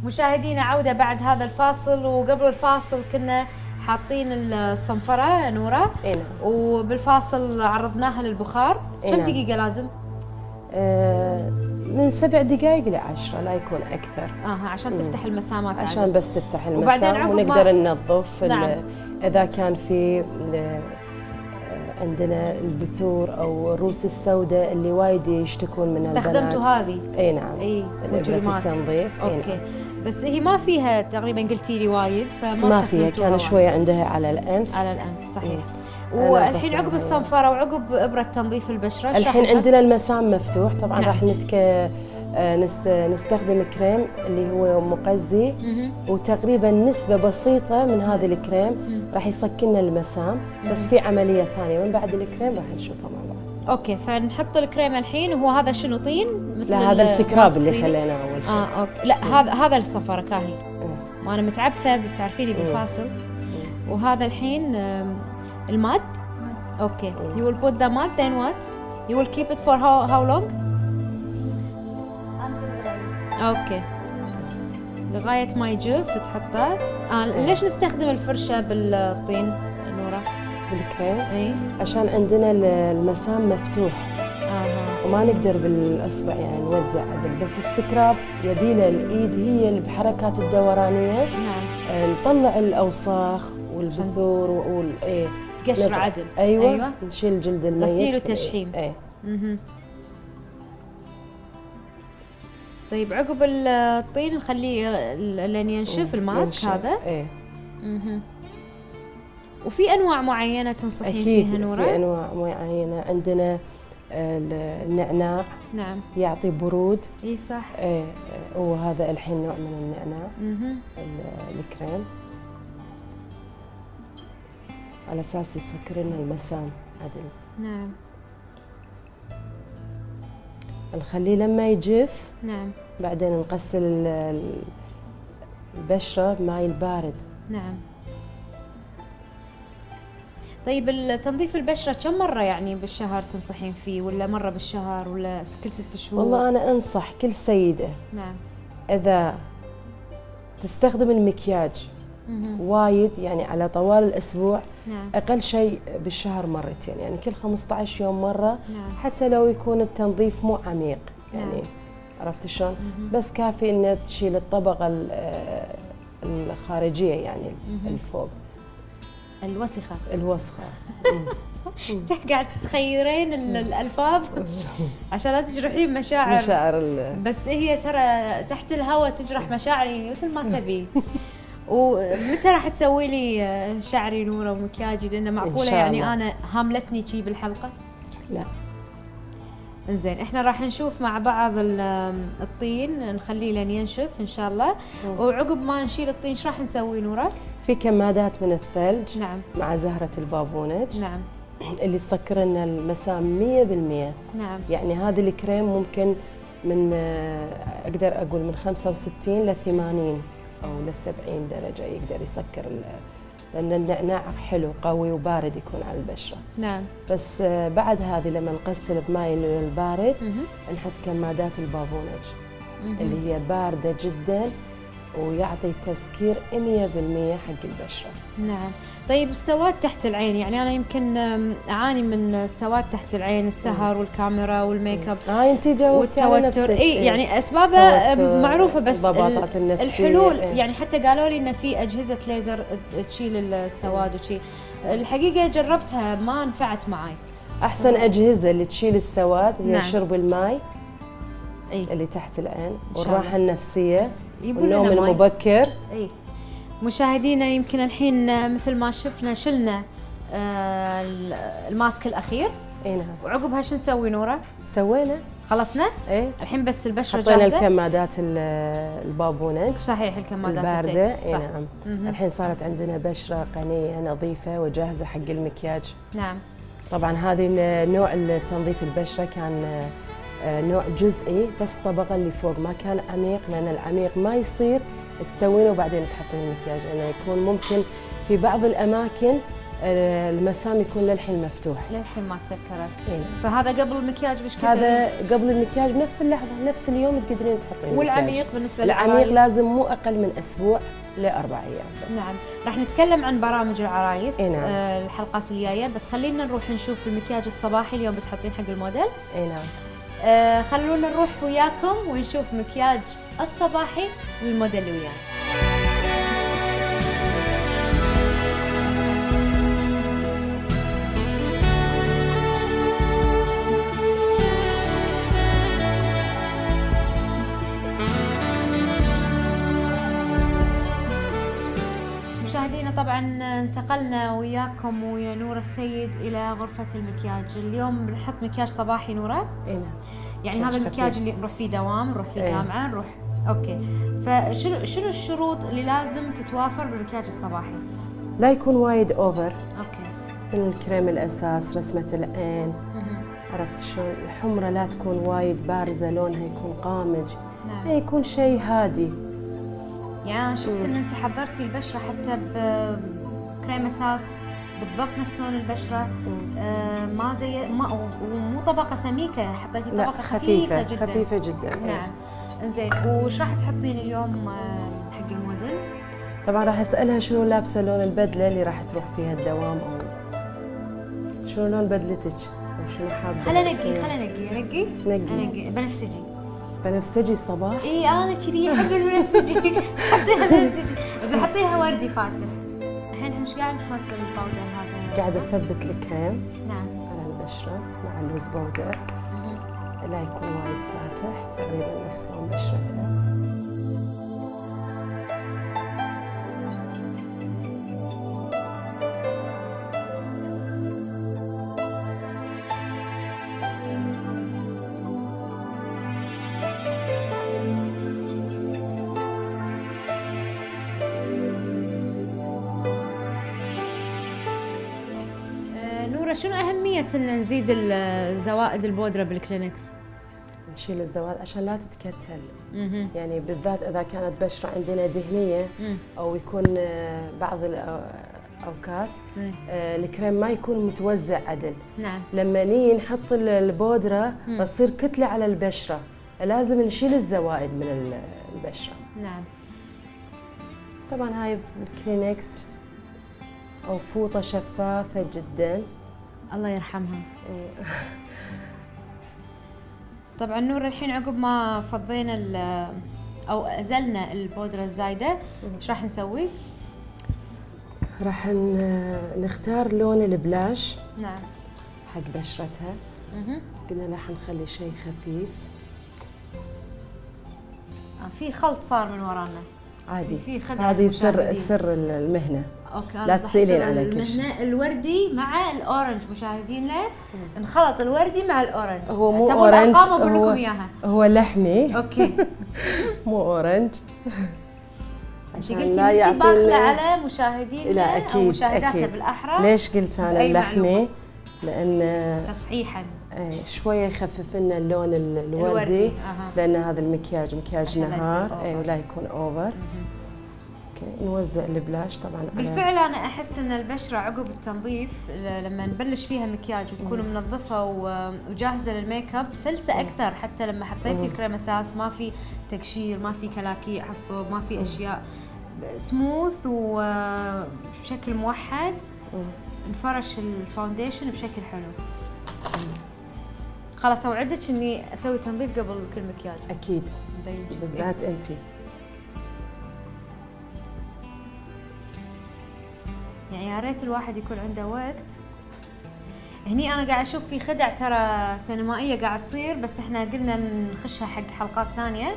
مشاهدينا عودة بعد هذا الفاصل، وقبل الفاصل كنا حاطين الصنفرة نورة. اي نعم. وبالفاصل عرضناها للبخار. كم دقيقة لازم؟ من 7 دقائق ل 10 لا يكون أكثر. عشان تفتح المسامات. عشان بس تفتح المسام ونقدر ننظف. نعم. إذا كان في عندنا البثور أو الروس السوداء اللي وايد يشتكون منها البنات. استخدمتوا هذه؟ اي نعم. مجرمات التنظيف. اوكي. نعم. بس هي ما فيها تقريبا قلتي لي وايد ما فيها، كان شويه عندها على الانف. على الانف صحيح. والحين عقب الصنفره وعقب ابره تنظيف البشره الحين عندنا المسام مفتوح طبعا. نعم. راح نستخدم كريم اللي هو مقزي، وتقريبا نسبه بسيطه من هذا الكريم راح يسكن المسام. بس في عمليه ثانيه من بعد الكريم راح نشوفها مع بعض. اوكي، فنحط الكريم الحين. وهو هذا شنو، طين؟ مثل لا هذا السكراب اللي خليناه اول شيء. اوكي. لا هذا الصنفره كاهي. ما انا متعبثه بتعرفيني بالفاصل. وهذا الحين الماد. اوكي. You will put the mud, then what? You will keep it for how long? اوكي. لغايه ما يجف تحطه. ليش نستخدم الفرشه بالطين نوره؟ بالكريم؟ اي عشان عندنا المسام مفتوح. وما نقدر بالاصبع يعني نوزع عدل. بس السكراب يبيله الايد هي اللي بحركات الدورانيه. نعم. نطلع الاوساخ والبذور تقشر عدل. أيوة. نشيل الجلد الميت. غسيل وتشحيم. طيب عقب الطين نخليه لين ينشف الماسك هذا. وفي انواع معينه تنصحين فيها نورة؟ في انواع معينه. عندنا النعناع. نعم. يعطي برود. اي صح. وهذا الحين نوع من النعناع. الكريم على اساس يسكر لنا المسام عدل. نعم. نخليه لما يجف. نعم. بعدين نغسل البشره بماء البارد. نعم. طيب تنظيف البشره كم مره يعني بالشهر تنصحين فيه، ولا مره بالشهر، ولا كل 6 شهور؟ والله انا انصح كل سيده. نعم. اذا تستخدم المكياج وايد يعني على طوال الاسبوع. نعم. اقل شيء بالشهر مرتين، يعني كل 15 يوم مره. نعم. حتى لو يكون التنظيف مو عميق يعني. نعم. عرفت شلون؟ بس كافي ان تشيل الطبقه الخارجيه يعني الفوق الوسخه. قاعد تخيرين الالفاظ عشان لا تجرحين مشاعر بس هي ترى تحت الهواء تجرح مشاعري مثل ما تبي. ومتى راح تسوي لي شعري نوره ومكياجي؟ لانه معقوله يعني انا هاملتني شي بالحلقه؟ لا. انزين، احنا راح نشوف مع بعض الطين، نخليه لين ينشف ان شاء الله. وعقب ما نشيل الطين ايش راح نسوي نوره؟ في كمادات من الثلج. نعم. مع زهره البابونج. نعم. اللي تسكر لنا المسام 100%. نعم. يعني هذا الكريم ممكن من اقدر اقول من 65 ل 80 او ل 70 درجه يقدر يسكر، لان النعناع حلو قوي وبارد يكون على البشره. نعم. بس بعد هذه لما نغسل بماء البارد نحط كمادات البابونج اللي هي بارده جدا ويعطي تسكير 100% حق البشره. نعم. طيب السواد تحت العين، يعني انا يمكن اعاني من السواد تحت العين، السهر والكاميرا والميك اب. انت جاوبتي على نفسك. يعني اسبابها معروفه، بس الضباطات النفسيه الحلول يعني حتى قالوا لي ان في اجهزه ليزر تشيل السواد وشي. الحقيقه جربتها ما نفعت معي. احسن اجهزه اللي تشيل السواد هي نعم. شرب الماء اللي تحت العين، والراحه النفسيه، والنوم المبكر. مشاهدينا يمكن الحين مثل ما شفنا شلنا الماسك الاخير. اي نعم. وعقبها شو نسوي نوره؟ سوينا خلصنا؟ الحين بس البشره جاهزه. حطينا الكمادات البابونج. صحيح، الكمادات البارده. اي نعم. الحين صارت عندنا بشره غنيه نظيفه وجاهزه حق المكياج. نعم. طبعا هذه نوع تنظيف البشره كان نوع جزئي، بس الطبقه اللي فوق ما كان عميق، لان العميق ما يصير تسوينه وبعدين تحطين المكياج، لانه يكون ممكن في بعض الاماكن المسام يكون للحين مفتوح. للحين ما تسكرت. إيه؟ فهذا قبل المكياج بش كثر؟ هذا قبل المكياج بنفس اللحظه نفس اليوم تقدرين تحطين. والعميق بالنسبه للعرايس؟ العميق لازم مو اقل من اسبوع ل4 ايام بس. نعم، راح نتكلم عن برامج العرايس. نعم. الحلقات الجايه، بس خلينا نروح نشوف المكياج الصباحي اليوم بتحطين حق الموديل. اي نعم. خلونا نروح وياكم ونشوف مكياج الصباحي للموديل ويانا. مشاهدينا طبعا انتقلنا وياكم ويا نورة السيد الى غرفة المكياج. اليوم بنحط مكياج صباحي نورة؟ اي نعم. يعني هذا المكياج اللي نروح فيه دوام، نروح فيه جامعة، نروح اوكي. فشنو الشروط اللي لازم تتوافر بالمكياج الصباحي؟ لا يكون وايد اوفر. اوكي. من الكريم الاساس، رسمة العين، عرفت شلون؟ الحمرة لا تكون وايد بارزة، لونها يكون قامج. نعم. يعني يكون شيء هادي. يعني أنا شفت ان انت حضرتي البشره حتى بكريم اساس بالضبط نفس لون البشره. ما زي ومو طبقه سميكه، حطيتي طبقه خفيفه جدا. خفيفه جدا. نعم. انزين، وش راح تحطين اليوم حق الموديل؟ طبعا راح اسالها شنو لابسه لون البدله اللي راح تروح فيها الدوام، او شنو لون بدلتك، او شنو حابه. خلينا نقي بنفسجي. بنفسجي صباح؟ اي انا كذي احب البنفسجي. حطيها بنفسجي، بس حطيها وردي فاتح. الحين احنا ايش قاعد نحط الباودر هذا؟ قاعده اثبت الكريم نعم على البشره مع اللوز باودر. لا يكون وايد فاتح، تقريبا نفس لون بشرتها. شنو أهمية إن نزيد الزوائد البودرة بالكلينكس؟ نشيل الزوائد عشان لا تتكتل. يعني بالذات إذا كانت بشرة عندنا دهنية أو يكون بعض الأوقات الكريم ما يكون متوزع عدل. نعم. لما نيجي نحط البودرة بتصير كتلة على البشرة، لازم نشيل الزوائد من البشرة. نعم. طبعا هاي الكلينكس أو فوطة شفافة جدا. الله يرحمها. طبعا نور الحين عقب ما فضينا او ازلنا البودره الزايده، ايش راح نسوي؟ راح نختار لون البلاش. نعم. حق بشرتها. قلنا راح نخلي شيء خفيف. في خلط صار من ورانا. عادي. في خدعه. هذه سر المهنه. اوكي. لا تسألين على كل شيء. المهنه الوردي مع الاورنج مشاهدينا، انخلط الوردي مع الاورنج. هو مو اورنج، هو لحمي. اوكي. مو اورنج. عشان لا يعطي باخله على مشاهدينا. لا اكيد، او مشاهداتنا بالاحرى. ليش قلت انا اللحمي؟ لان تصحيحا شويه يخفف لنا اللون الوردي. لان هذا المكياج مكياج نهار، ولا يكون اوفر. اوكي. نوزع البلاش طبعا. بالفعل انا احس ان البشره عقب التنظيف لما نبلش فيها مكياج وتكون منظفه وجاهزه للميك اب سلسه اكثر، حتى لما حطيتي الكريم اساس ما في تقشير، ما في كلاكيع على الصوب، ما في اشياء، سموث وبشكل موحد. نفرش الفاونديشن بشكل حلو. خلاص اوعدك اني اسوي تنظيف قبل كل مكياج. اكيد بالذات انت. يعني يا ريت الواحد يكون عنده وقت. هني انا قاعد اشوف في خدع ترى سينمائيه قاعد تصير، بس احنا قلنا نخشها حق حلقات ثانيه.